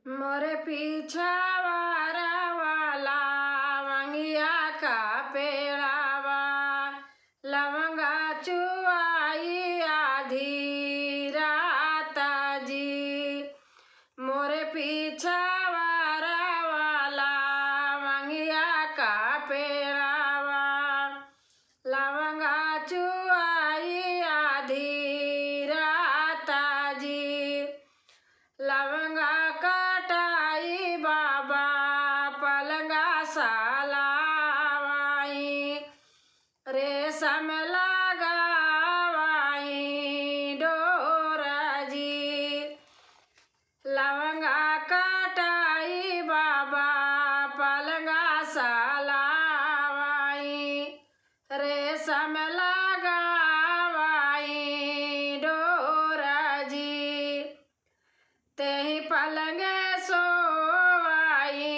मोरे पीछा वाला मंगिया का पेड़ावा लवंगा चुआई आधी रात जी। मोरे पीछा वाला मंगिया का पेड़ावा लवंगा चुआई आधी रात जी। लवंगा कटाई बाबा पलंगा सालावाई रेशम लगावाई डोरा जी। लवंगा कटाई बाबा पलंगा सालावाई रेशम लगावाई डोरा जी। तेहि पलंगे सोवाई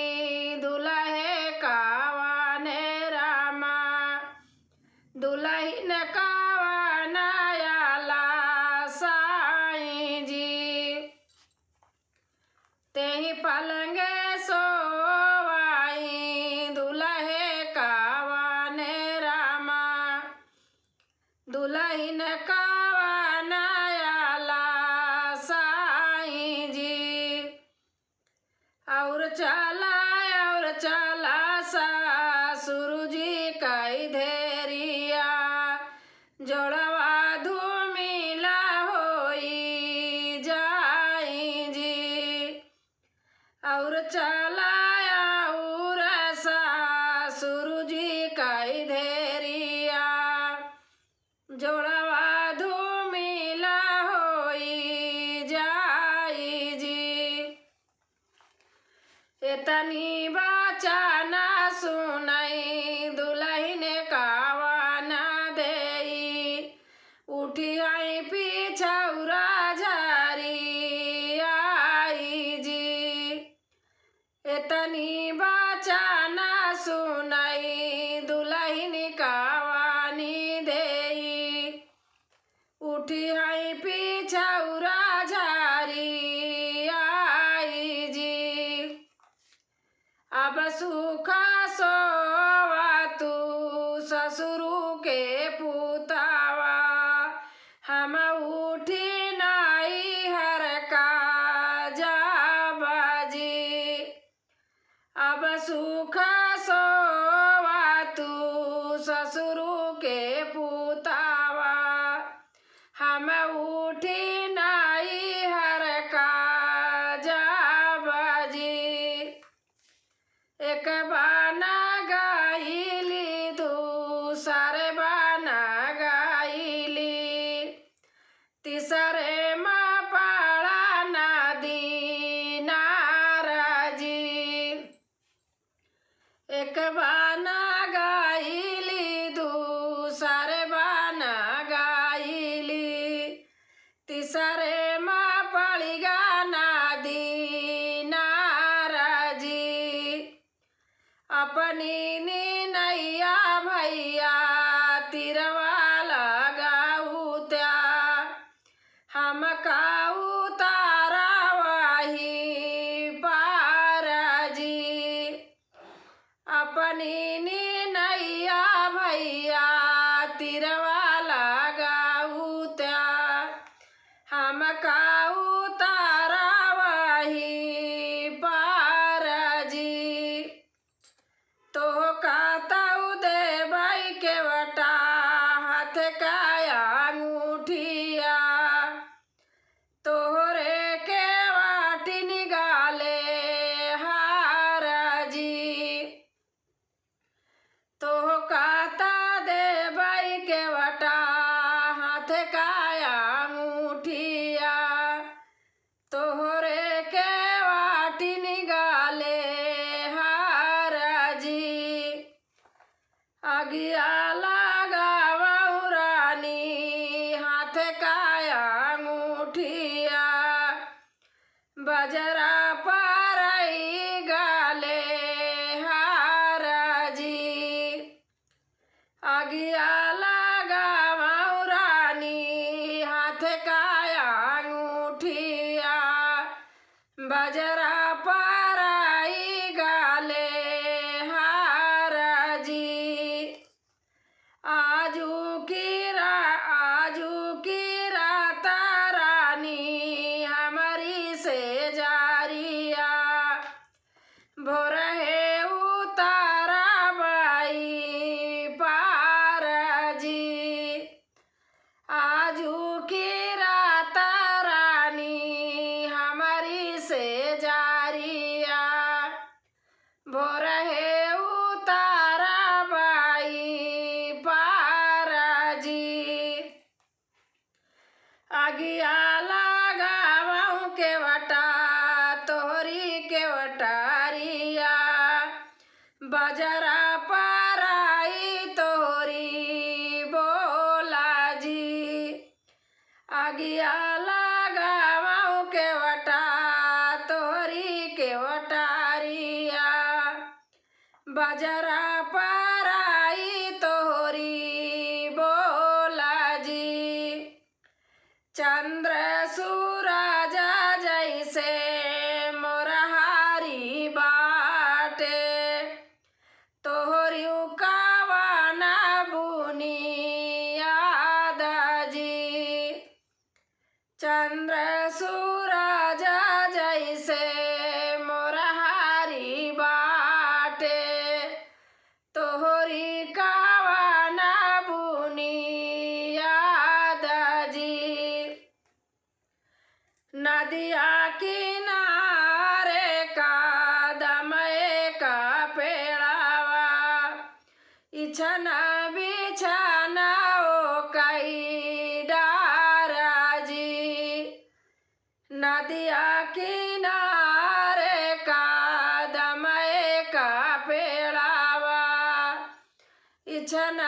दुल्हे कावाने रामा दुल्हन कावाना आला साईं जी। तेहि पलंगे सोवाई दुल्हे कावाने रामा दुल्हन कावाना आला साईं जी। और चला ससुर जी कई धेरिया जोड़वा धूमिला होई जाई जी। और चला ससुर जी कई धेरिया जोड़वा धूमिला होई जाई जी। एतनी बचाना सुनई दुल्हन कावाना देई उठी आई पिछौरा झारी आई जी। एतनी बचाना सुनई दुल्हन कावानी देई उठी आई पिछौरा झारी आई जी। अब सुखा सोवा तू ससुरु के पुतावा हम उठी नाई हर का जाबाजी। अब सुखा सोवा तू ससुरु के पुतावा हम उठी नाई हर का जाबाजी। एक बाना गाइली दूसरे बाना गाइली तीसरे माँ पाड़ा नदी नाराजी। एक बाना गाइली दूसरे बाना गाइली तीसरे माँ पड़ीगा नदी नाराजी। अपनी नैया भैया तिरवा लगाऊ त्या हम काऊ तारा वही पाराजी। अपनी नैया भैया तिरवा लगाऊ त्या हम काऊ तारा वही पाराजी। तो काताऊ दे बाई के वटा हाथ का अंगूठिया तोहरे के वाटी निगाले हाराजी। तो काता दे बाई के वटा हाथ का अंगूठिया तोहरे के वाटी निगाले हाराजी। आगिया लगावऊ रानी हाथ का अंगूठिया बजरा पारई गाले हाराजी। आगिया लगावऊ रानी हाथ का अंगूठिया बजरा नजरा पराई तोहरी बोला जी। चंद्र सूरज जैसे मोरहारी बाटे तोहरी कावाना बुनियाद जी। चंद्र सूरज जैसे मोरहारी बाटे तोहरी कावाना बुनियाद जी। नदिया किनारे कदम का पेड़ावा इछन बिछन ओ कई डारा जी। नदिया किनारे कदम का पेड़ावा इछन